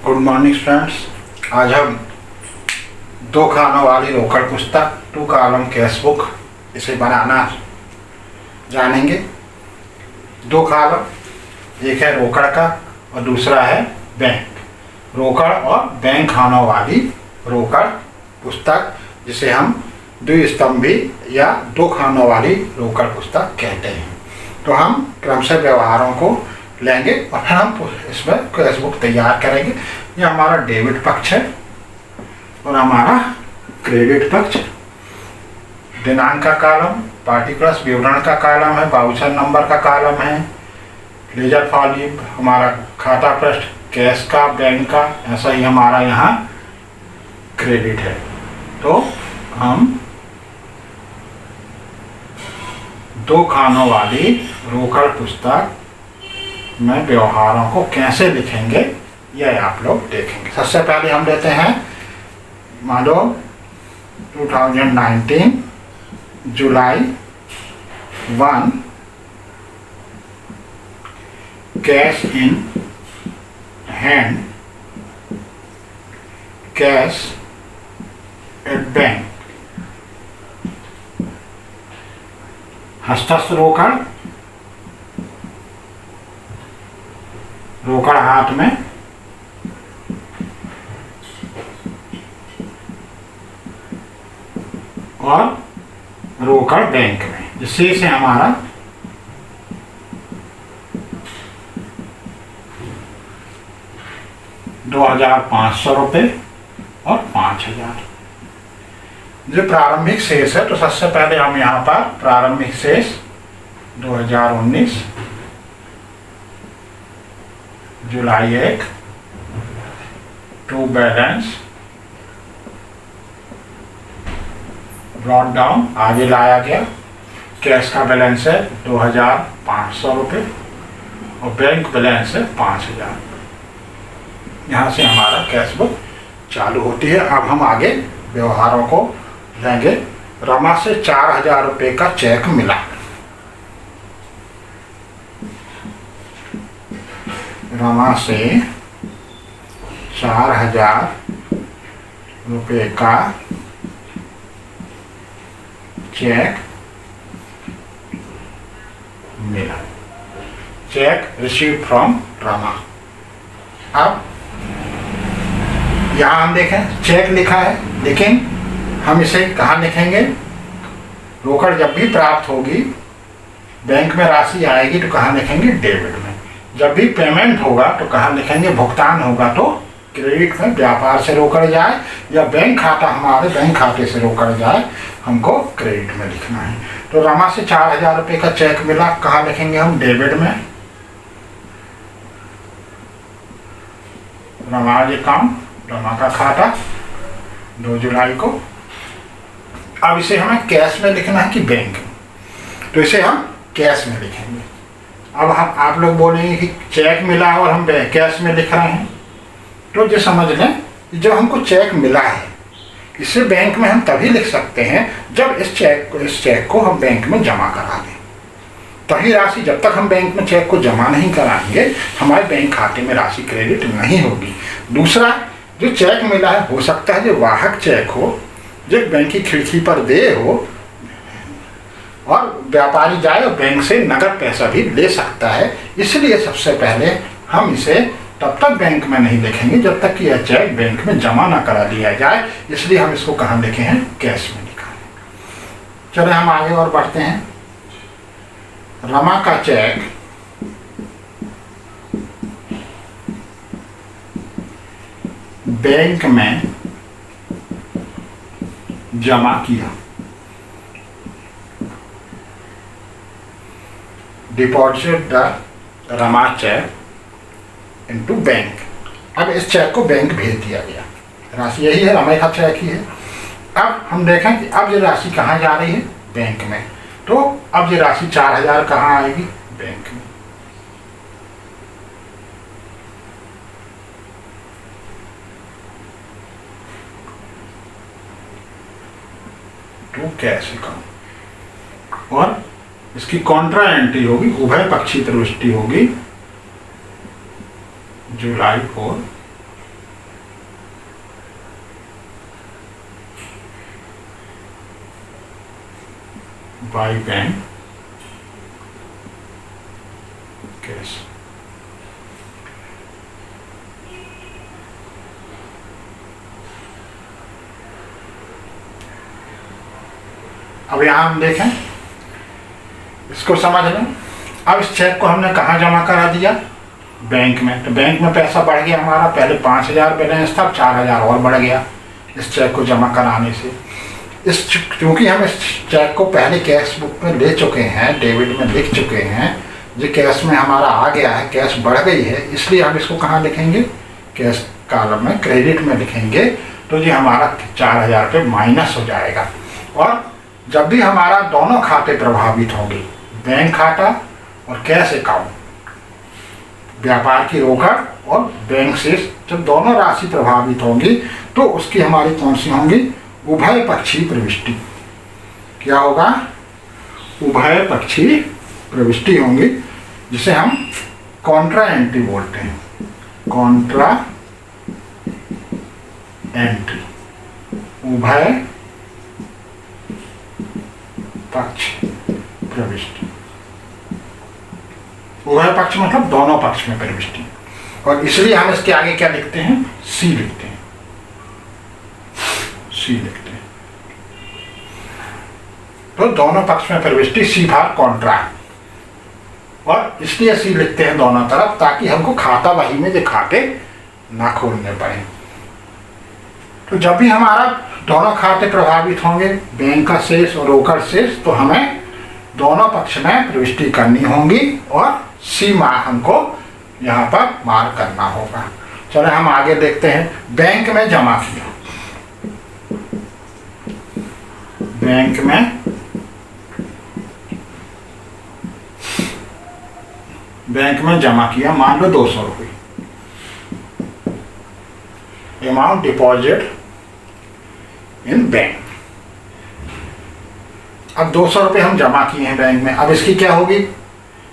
Good morning students. आज हम दो खानों वाली रोकड़ पुस्तक 2 कॉलम कैश बुक इसे बनाना जानेंगे। 2 कॉलम, एक है रोकड़ का और दूसरा है बैंक। रोकड़ और बैंक खानों वाली रोकड़ पुस्तक जिसे हम द्विस्तंभी या 2 खानों वाली रोकड़ पुस्तक कहते हैं। तो हम क्रमशः व्यवहारों को लेंगे और फिर हम इसमें कैश बुक तैयार करेंगे। ये हमारा डेबिट पक्ष है और हमारा क्रेडिट पक्ष। दिनांक का कॉलम, पार्टिकुलर्स विवरण का कॉलम है, वाउचर नंबर का कॉलम है, लेजर फॉलिप हमारा खाता पृष्ठ, कैश का, बैंक का, ऐसा ही हमारा यहाँ क्रेडिट है। तो हम 2 खानों वाली रोकड़ पुस्तक में व्यवहारों को कैसे लिखेंगे यह आप लोग देखेंगे। सबसे पहले हम लेते हैं, मान लो 2019 जुलाई 1 cash in hand, cash at bank. हस्तस्थ रोकड़, रोकड़ हाथ में, और रोकड़ बैंक में। शेष है हमारा 2,500 रुपये और 5,000। जो प्रारंभिक शेष है, तो सबसे पहले हम यहाँ पर प्रारंभिक शेष 2019 जुलाई 1 टू बैलेंस ब्रॉट डाउन, आगे लाया गया। कैश का बैलेंस है 2,500 रुपये और बैंक बैलेंस है 5,000। यहाँ से हमारा कैश बुक चालू होती है। अब हम आगे व्यवहारों को लेंगे। रमा से 4,000 रुपये का चेक मिला। रमा से 4,000 रुपये का चेक मिला। Check receive from Rama. अब यहाँ हम देखें चेक लिखा है, लेकिन हम इसे कहाँ लिखेंगे? रोकड़ जब भी प्राप्त होगी, बैंक में राशि आएगी, तो कहाँ लिखेंगे? डेबिट में। जब भी पेमेंट होगा तो कहाँ लिखेंगे? भुगतान होगा तो क्रेडिट में। व्यापार से रोकड़ जाए या बैंक खाता, हमारे बैंक खाते से रोकड़ जाए, हमको क्रेडिट में लिखना है। तो रमा से 4,000 रुपये का चेक मिला, कहाँ लिखेंगे हम? डेबिट में। रमा अकाउंट, रमा का खाता 2 जुलाई को। अब इसे हमें कैश में लिखना है कि बैंक में? तो इसे हम कैश में लिखेंगे। अब हम आप लोग बोलेंगे कि चेक मिला और हम कैश में लिख रहे हैं, तो जो समझ लें, जब हमको चेक मिला है, इसे बैंक में हम तभी लिख सकते हैं जब इस चेक को हम बैंक में जमा करा दें। तभी राशि, जब तक हम बैंक में चेक को जमा नहीं कराएंगे, हमारे बैंक खाते में राशि क्रेडिट नहीं होगी। दूसरा, जो चेक मिला है, हो सकता है जो वाहक चेक हो, जो बैंक की खिड़की पर दे हो, और व्यापारी जाए और बैंक से नकद पैसा भी ले सकता है। इसलिए सबसे पहले हम इसे तब तक बैंक में नहीं लिखेंगे जब तक कि यह चेक बैंक में जमा ना करा दिया जाए। इसलिए हम इसको कहाँ लिखे हैं? कैश में लिखा है। चले हम आगे और बढ़ते हैं। रमा का चेक बैंक में जमा किया। Deposit the Rama cheque into bank. अब इस चेक को बैंक भेज दिया गया। राशि यही है, रमा का चेक ही है। अब हम देखें कि अब ये राशि कहाँ जा रही है? बैंक में। तो अब ये राशि 4,000 कहाँ आएगी? बैंक में। To cash account. और इसकी कॉन्ट्रा एंट्री होगी, उभय पक्षी प्रविष्टि होगी जुलाई 4 बाई बैंक कैश। अब यहां हम देखें, इसको समझ लें। अब इस चेक को हमने कहाँ जमा करा दिया? बैंक में। तो बैंक में पैसा बढ़ गया हमारा, पहले 5,000 बैलेंस था, 4,000 और बढ़ गया इस चेक को जमा कराने से। क्योंकि हम इस चेक को पहले कैश बुक में ले चुके हैं, डेबिट में लिख चुके हैं, जो कैश में हमारा आ गया है, कैश बढ़ गई है, इसलिए हम इसको कहाँ लिखेंगे? कैश कॉलम में, क्रेडिट में लिखेंगे। तो ये हमारा 4,000 रुपये माइनस हो जाएगा। और जब भी हमारा दोनों खाते प्रभावित होंगे, बैंक खाता और कैश अकाउंट, व्यापार की रोकड़ और बैंक शेष, जब दोनों राशि प्रभावित होंगी तो उसकी हमारी कौन सी होंगी? उभय पक्षीय प्रविष्टि। क्या होगा? उभय पक्षीय प्रविष्टि होंगी, जिसे हम कॉन्ट्रा एंट्री बोलते हैं। कॉन्ट्रा एंट्री, उभय पक्ष प्रविष्टि। उभय पक्ष मतलब दोनों पक्ष में प्रविष्टि। और इसलिए हम इसके आगे क्या लिखते हैं? सी लिखते हैं। सी लिखते हैं। तो दोनों पक्ष में प्रविष्टि, सी भाग कॉन्ट्रा। और इसलिए सी लिखते हैं दोनों तरफ, ताकि हमको खाता बही में जो खाते ना खोलने पड़े। तो जब भी हमारा दोनों खाते प्रभावित होंगे, बैंक का शेष और रोकड़ शेष, तो हमें दोनों पक्ष में प्रविष्टि करनी होगी और सी मार्क हमको यहाँ पर मार्क करना होगा। चलो हम आगे देखते हैं। बैंक में जमा किया, बैंक में जमा किया, मान लो 200 रुपये, अमाउंट डिपॉजिट इन बैंक। अब 200 रुपये हम जमा किए हैं बैंक में। अब इसकी क्या होगी?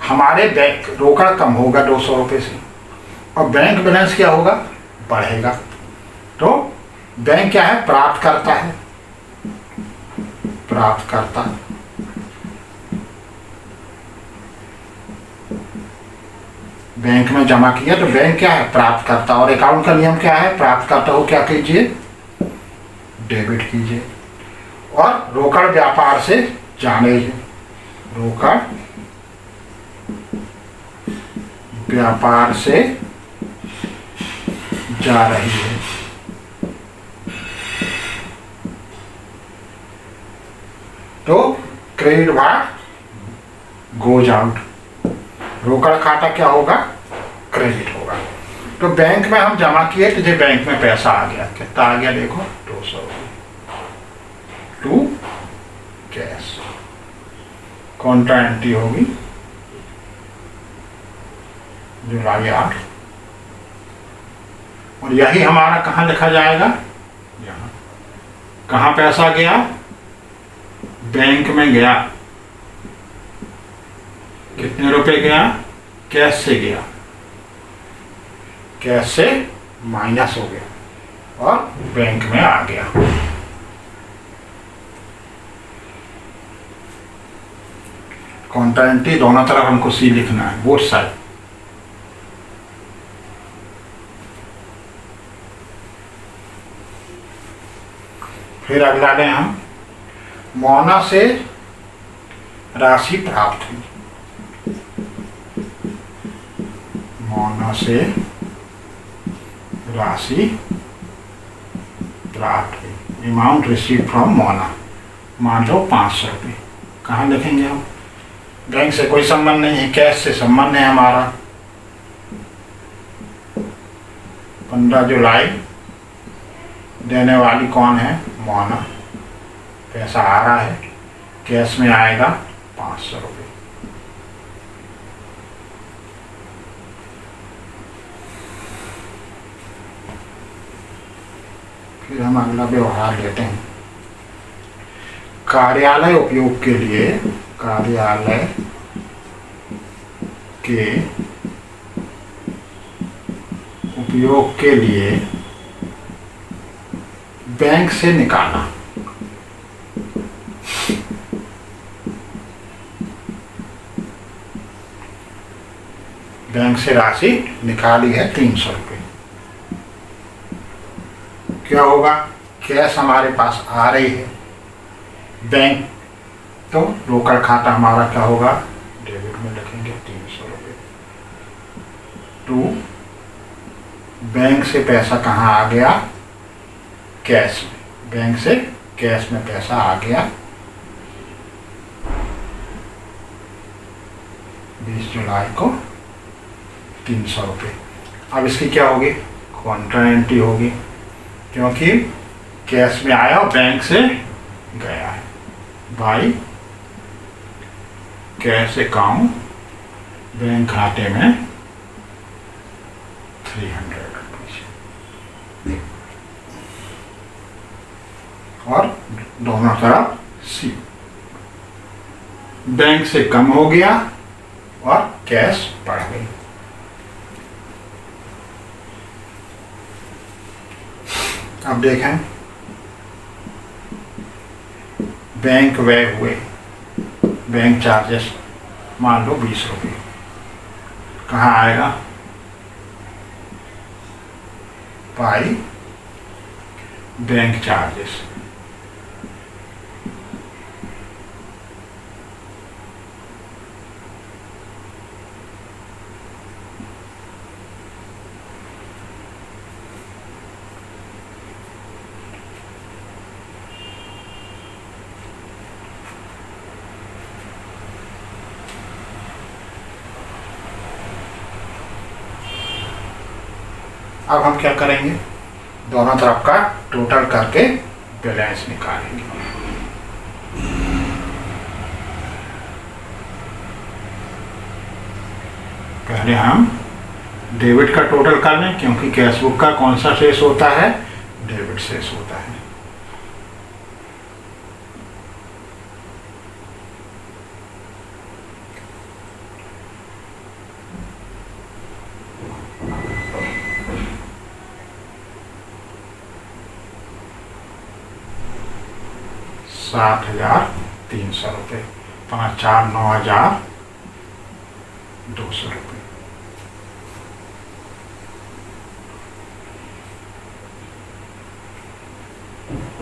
हमारे बैंक रोकड़ कम होगा 200 रुपये से, और बैंक बैलेंस क्या होगा? बढ़ेगा। तो बैंक क्या है? प्राप्त करता है, प्राप्त करता। बैंक में जमा किया तो बैंक क्या है? प्राप्त करता। और अकाउंट का नियम क्या है? प्राप्त करता हो क्या कीजिए? डेबिट कीजिए। और रोकड़ व्यापार से जाने, रोकड़ व्यापार से जा रही है। तो क्रेडिट भाग गोज आउट, रोकड़ खाता क्या होगा? क्रेडिट होगा। तो बैंक में हम जमा किए तो ये बैंक में पैसा आ गया। कितना आ गया? देखो 200 रुपये टू कैश। कॉन्ट्रा एंट्री होगी जुलाई 8, और यही हमारा कहाँ लिखा जाएगा? यहाँ। कहाँ पैसा गया? बैंक में गया। कितने रुपए गया? कैश से गया, कैश से माइनस हो गया और बैंक में आ गया। कॉन्ट्रा एंट्री दोनों तरफ हमको सी लिखना है, बोथ साइड। फिर अगला लें हम, मोना से राशि प्राप्त हुई। मोना से राशि प्राप्त हुई, अमाउंट रिसीव फ्रॉम मोना, मान लो 500 रुपये। कहाँ लिखेंगे हम? बैंक से कोई संबंध नहीं है, कैश से संबंध है हमारा। 15 जुलाई देने वाली कौन है? मोना। पैसा आ रहा है, कैश में आएगा 500 रुपये। फिर हम अगला व्यवहार लेते हैं। कार्यालय उपयोग के लिए, कार्यालय के उपयोग के लिए बैंक से निकाला। बैंक से राशि निकाली है 300 रुपये। क्या होगा, कैश हमारे पास आ रही है, बैंक तो रोकड़ खाता हमारा क्या होगा, डेबिट में लिखेंगे 300 रुपये। टू बैंक से पैसा कहाँ आ गया, कैश में, बैंक से कैश में पैसा आ गया 20 जुलाई को 300 रुपये। अब इसकी क्या होगी, कॉन्ट्रा एंट्री होगी, क्योंकि कैश में आया और बैंक से गया है। बाई कैश अकाउंट, बैंक खाते में 300 रुपीज और दोनों तरफ सी, बैंक से कम हो गया और कैश बढ़ गई। अब देखें, बैंक व्यय हुए, बैंक चार्जेस मान लो 20 रुपये, कहाँ आएगा, बाई बैंक चार्जेस। अब हम क्या करेंगे, दोनों तरफ का टोटल करके बैलेंस निकालेंगे। पहले हम डेबिट का टोटल कर लें, क्योंकि कैश बुक का कौन सा शेष होता है, डेबिट शेष होता है। ₹7,300, 5 4 9,200 रुपये।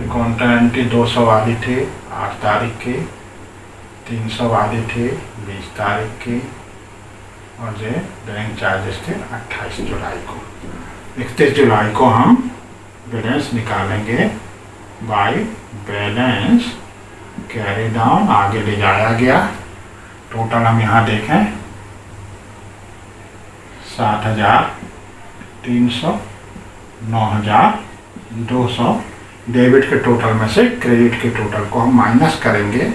कॉन्ट्रा एंट्री 200 वाली थी 8 तारीख की, 300 वाली थी 20 तारीख की, और जो बैंक चार्जेस थे 28 जुलाई को। 31 जुलाई को हम बैलेंस निकालेंगे बाय बैलेंस कैरी डाउन, आगे ले जाया गया। टोटल हम यहाँ देखें 7,300, 9,200। डेबिट के टोटल में से क्रेडिट के टोटल को हम माइनस करेंगे।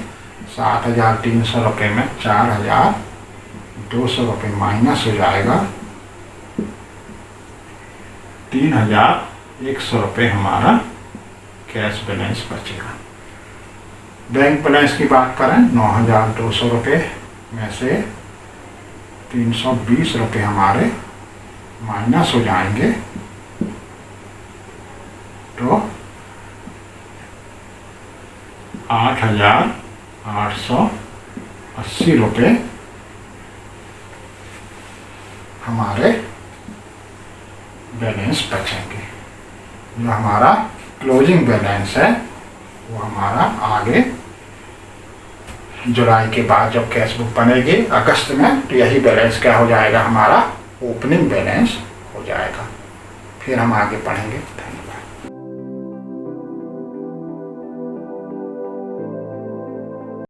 7,300 रुपये में 4,200 रुपये माइनस हो जाएगा, 3,100 रुपये हमारा कैश बैलेंस बचेगा। बैंक बैलेंस की बात करें, 9,200 रुपये में से 320 रुपये हमारे माइनस हो जाएंगे, तो 8,880 रुपये हमारे बैलेंस बचेंगे। जो हमारा क्लोजिंग बैलेंस है वो हमारा आगे जुलाई के बाद जब कैश बुक बनेगी अगस्त में, तो यही बैलेंस क्या हो जाएगा, हमारा ओपनिंग बैलेंस हो जाएगा। फिर हम आगे पढ़ेंगे।